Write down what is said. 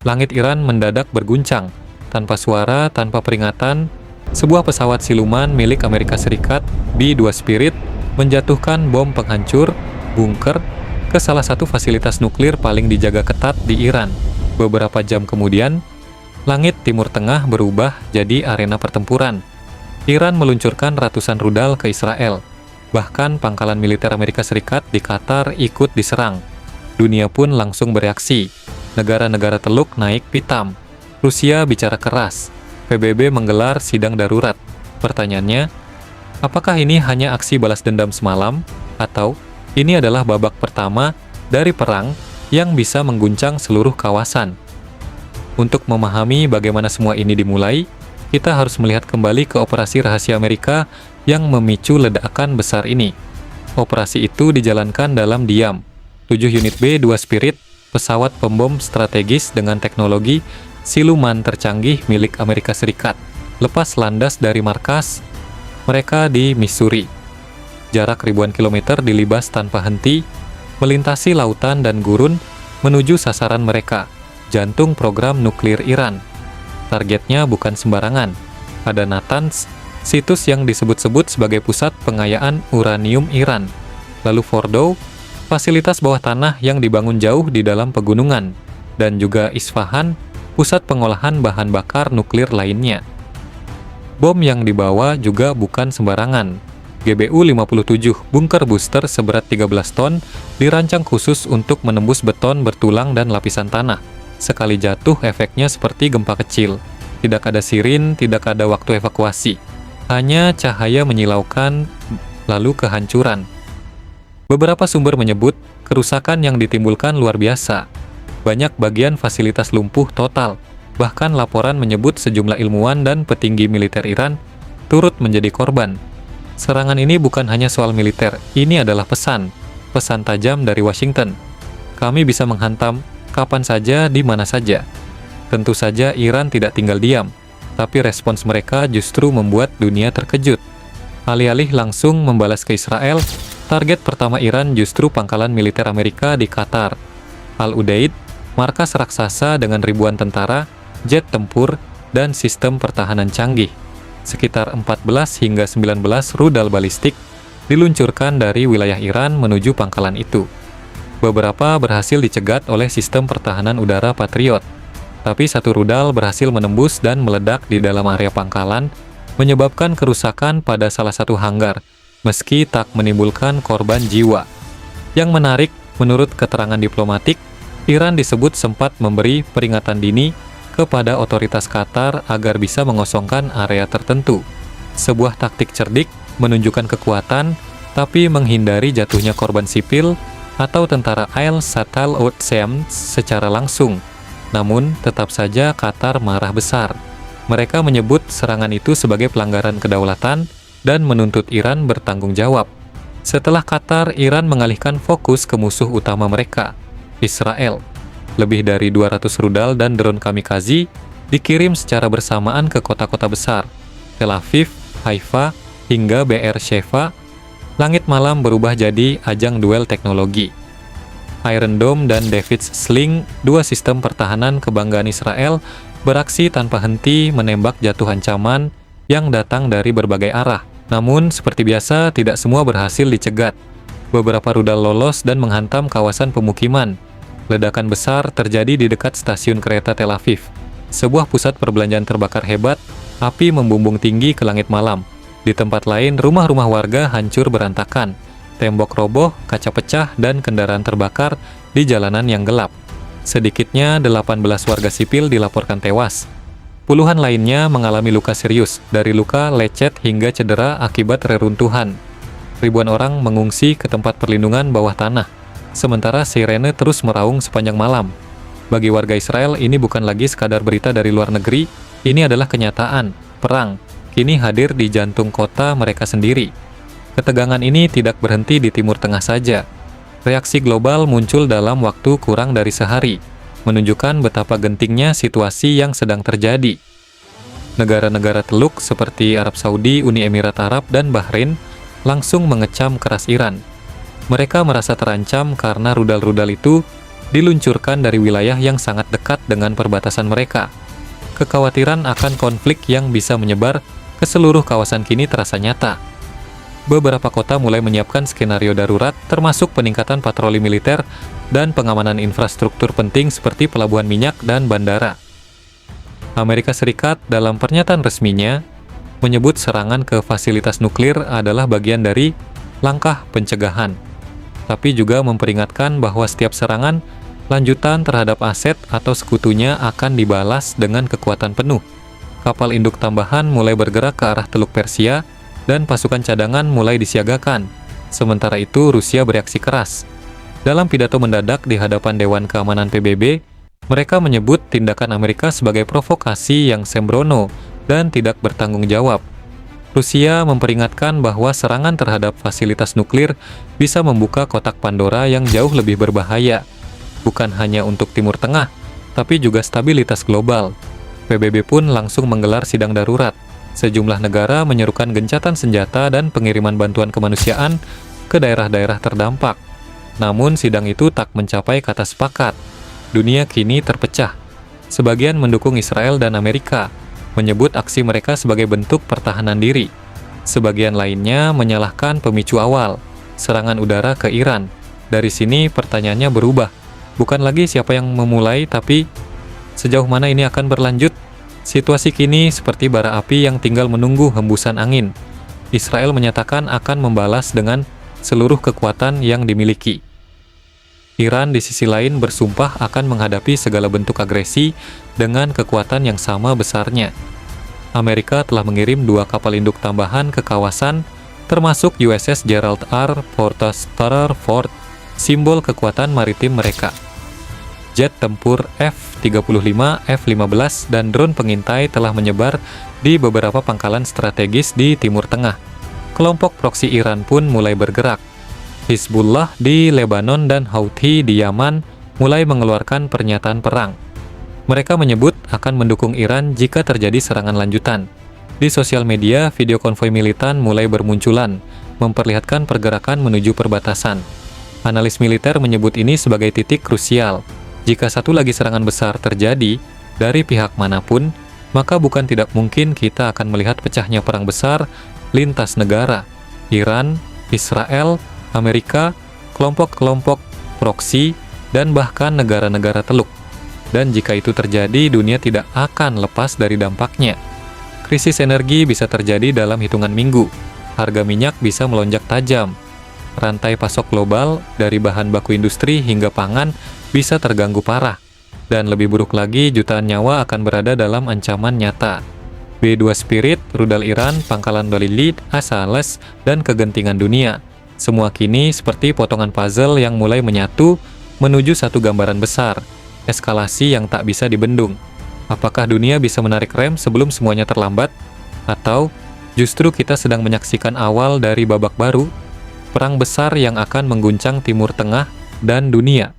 Langit Iran mendadak berguncang. Tanpa suara, tanpa peringatan, sebuah pesawat siluman milik Amerika Serikat, B-2 Spirit, menjatuhkan bom penghancur, bunker, ke salah satu fasilitas nuklir paling dijaga ketat di Iran. Beberapa jam kemudian, langit Timur Tengah berubah jadi arena pertempuran. Iran meluncurkan ratusan rudal ke Israel. Bahkan pangkalan militer Amerika Serikat di Qatar ikut diserang. Dunia pun langsung bereaksi. Negara-negara Teluk naik pitam. Rusia bicara keras. PBB menggelar sidang darurat. Pertanyaannya, apakah ini hanya aksi balas dendam semalam? Atau ini adalah babak pertama dari perang yang bisa mengguncang seluruh kawasan? Untuk memahami bagaimana semua ini dimulai, kita harus melihat kembali ke operasi rahasia Amerika yang memicu ledakan besar ini. Operasi itu dijalankan dalam diam. 7 unit B-2 Spirit, pesawat pembom strategis dengan teknologi siluman tercanggih milik Amerika Serikat, lepas landas dari markas mereka di Missouri. Jarak ribuan kilometer dilibas tanpa henti, melintasi lautan dan gurun menuju sasaran mereka, jantung program nuklir Iran. Targetnya bukan sembarangan. Ada Natanz, situs yang disebut-sebut sebagai pusat pengayaan uranium Iran. Lalu Fordow, fasilitas bawah tanah yang dibangun jauh di dalam pegunungan. Dan juga Isfahan, pusat pengolahan bahan bakar nuklir lainnya. Bom yang dibawa juga bukan sembarangan. GBU-57, bunker booster seberat 13 ton, dirancang khusus untuk menembus beton bertulang dan lapisan tanah. Sekali jatuh, efeknya seperti gempa kecil. Tidak ada sirin, tidak ada waktu evakuasi. Hanya cahaya menyilaukan, lalu kehancuran. Beberapa sumber menyebut, kerusakan yang ditimbulkan luar biasa. Banyak bagian fasilitas lumpuh total. Bahkan laporan menyebut sejumlah ilmuwan dan petinggi militer Iran turut menjadi korban. Serangan ini bukan hanya soal militer, ini adalah pesan tajam dari Washington. Kami bisa menghantam kapan saja, di mana saja. Tentu saja Iran tidak tinggal diam, tapi respons mereka justru membuat dunia terkejut. Alih-alih langsung membalas ke Israel, target pertama Iran justru pangkalan militer Amerika di Qatar. Al-Udeid, markas raksasa dengan ribuan tentara, jet tempur, dan sistem pertahanan canggih. Sekitar 14 hingga 19 rudal balistik diluncurkan dari wilayah Iran menuju pangkalan itu. Beberapa berhasil dicegat oleh sistem pertahanan udara Patriot, tapi satu rudal berhasil menembus dan meledak di dalam area pangkalan, menyebabkan kerusakan pada salah satu hanggar, meski tak menimbulkan korban jiwa. Yang menarik, menurut keterangan diplomatik, Iran disebut sempat memberi peringatan dini kepada otoritas Qatar agar bisa mengosongkan area tertentu. Sebuah taktik cerdik, menunjukkan kekuatan, tapi menghindari jatuhnya korban sipil atau tentara Ail Satal Otsem secara langsung. Namun, tetap saja Qatar marah besar. Mereka menyebut serangan itu sebagai pelanggaran kedaulatan dan menuntut Iran bertanggung jawab. Setelah Qatar, Iran mengalihkan fokus ke musuh utama mereka, Israel. Lebih dari 200 rudal dan drone kamikaze dikirim secara bersamaan ke kota-kota besar, Tel Aviv, Haifa, hingga Be'er-Sheva. Langit malam berubah jadi ajang duel teknologi. Iron Dome dan David's Sling, dua sistem pertahanan kebanggaan Israel, beraksi tanpa henti menembak jatuh ancaman yang datang dari berbagai arah. Namun, seperti biasa, tidak semua berhasil dicegat. Beberapa rudal lolos dan menghantam kawasan pemukiman. Ledakan besar terjadi di dekat stasiun kereta Tel Aviv. Sebuah pusat perbelanjaan terbakar hebat, api membumbung tinggi ke langit malam. Di tempat lain, rumah-rumah warga hancur berantakan. Tembok roboh, kaca pecah, dan kendaraan terbakar di jalanan yang gelap. Sedikitnya 18 warga sipil dilaporkan tewas. Puluhan lainnya mengalami luka serius, dari luka lecet hingga cedera akibat reruntuhan. Ribuan orang mengungsi ke tempat perlindungan bawah tanah. Sementara sirene terus meraung sepanjang malam. Bagi warga Israel, ini bukan lagi sekadar berita dari luar negeri, ini adalah kenyataan. Perang kini hadir di jantung kota mereka sendiri. Ketegangan ini tidak berhenti di Timur Tengah saja. Reaksi global muncul dalam waktu kurang dari sehari, menunjukkan betapa gentingnya situasi yang sedang terjadi. Negara-negara Teluk seperti Arab Saudi, Uni Emirat Arab, dan Bahrain langsung mengecam keras Iran. Mereka merasa terancam karena rudal-rudal itu diluncurkan dari wilayah yang sangat dekat dengan perbatasan mereka. Kekhawatiran akan konflik yang bisa menyebar ke seluruh kawasan kini terasa nyata. Beberapa kota mulai menyiapkan skenario darurat, termasuk peningkatan patroli militer dan pengamanan infrastruktur penting seperti pelabuhan minyak dan bandara. Amerika Serikat dalam pernyataan resminya menyebut serangan ke fasilitas nuklir adalah bagian dari langkah pencegahan, tapi juga memperingatkan bahwa setiap serangan lanjutan terhadap aset atau sekutunya akan dibalas dengan kekuatan penuh. Kapal induk tambahan mulai bergerak ke arah Teluk Persia dan pasukan cadangan mulai disiagakan. Sementara itu, Rusia bereaksi keras. Dalam pidato mendadak di hadapan Dewan Keamanan PBB, mereka menyebut tindakan Amerika sebagai provokasi yang sembrono dan tidak bertanggung jawab. Rusia memperingatkan bahwa serangan terhadap fasilitas nuklir bisa membuka kotak Pandora yang jauh lebih berbahaya, bukan hanya untuk Timur Tengah, tapi juga stabilitas global. PBB pun langsung menggelar sidang darurat. Sejumlah negara menyerukan gencatan senjata dan pengiriman bantuan kemanusiaan ke daerah-daerah terdampak. Namun sidang itu tak mencapai kata sepakat. Dunia kini terpecah. Sebagian mendukung Israel dan Amerika, menyebut aksi mereka sebagai bentuk pertahanan diri. Sebagian lainnya menyalahkan pemicu awal, serangan udara ke Iran. Dari sini pertanyaannya berubah. Bukan lagi siapa yang memulai, tapi sejauh mana ini akan berlanjut. Situasi kini seperti bara api yang tinggal menunggu hembusan angin. Israel menyatakan akan membalas dengan seluruh kekuatan yang dimiliki. Iran di sisi lain bersumpah akan menghadapi segala bentuk agresi dengan kekuatan yang sama besarnya. Amerika telah mengirim 2 kapal induk tambahan ke kawasan, termasuk USS Gerald R. Porter Ford, simbol kekuatan maritim mereka. Jet tempur F-35, F-15, dan drone pengintai telah menyebar di beberapa pangkalan strategis di Timur Tengah. Kelompok proksi Iran pun mulai bergerak. Hizbullah di Lebanon dan Houthi di Yaman mulai mengeluarkan pernyataan perang. Mereka menyebut akan mendukung Iran jika terjadi serangan lanjutan. Di sosial media, video konvoi militan mulai bermunculan, memperlihatkan pergerakan menuju perbatasan. Analis militer menyebut ini sebagai titik krusial. Jika satu lagi serangan besar terjadi dari pihak manapun, maka bukan tidak mungkin kita akan melihat pecahnya perang besar lintas negara. Iran, Israel, Amerika, kelompok-kelompok proksi, dan bahkan negara-negara teluk. Dan jika itu terjadi, dunia tidak akan lepas dari dampaknya. Krisis energi bisa terjadi dalam hitungan minggu. Harga minyak bisa melonjak tajam. Rantai pasok global dari bahan baku industri hingga pangan bisa terganggu parah. Dan lebih buruk lagi, jutaan nyawa akan berada dalam ancaman nyata. B-2 Spirit, rudal Iran, pangkalan Balilid, Asales, dan kegentingan dunia. Semua kini seperti potongan puzzle yang mulai menyatu menuju satu gambaran besar. Eskalasi yang tak bisa dibendung. Apakah dunia bisa menarik rem sebelum semuanya terlambat? Atau justru kita sedang menyaksikan awal dari babak baru? Perang besar yang akan mengguncang Timur Tengah dan dunia.